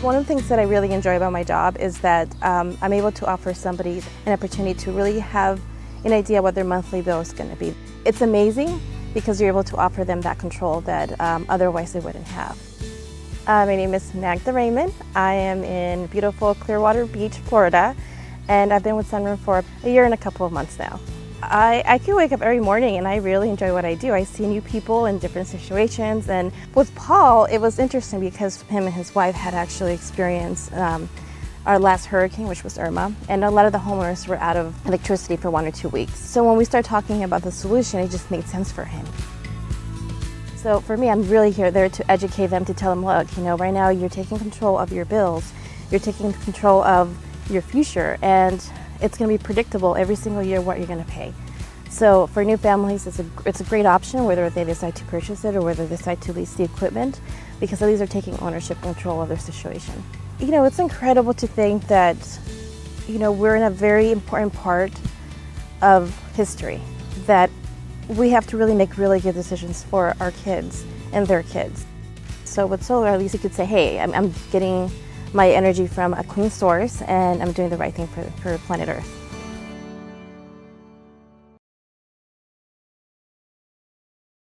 One of the things that I really enjoy about my job is that I'm able to offer somebody an opportunity to really have an idea what their monthly bill is going to be. It's amazing because you're able to offer them that control that otherwise they wouldn't have. My name is Magda Rehman. I am in beautiful Clearwater Beach, Florida, and I've been with Sunrun for a year and a couple of months now. I can wake up every morning and I really enjoy what I do. I see new people in different situations, and with Paul it was interesting because him and his wife had actually experienced our last hurricane, which was Irma, and a lot of the homeowners were out of electricity for 1 or 2 weeks. So when we started talking about the solution, it just made sense for him. So for me, I'm really there to educate them, to tell them, look, right now you're taking control of your bills, you're taking control of your future, and it's going to be predictable every single year what you're going to pay. So for new families, it's a great option, whether they decide to purchase it or whether they decide to lease the equipment, because at least they're taking ownership and control of their situation. It's incredible to think that, we're in a very important part of history, that we have to really make really good decisions for our kids and their kids. So with solar, at least you could say, hey, I'm getting my energy from a clean source and I'm doing the right thing for planet Earth.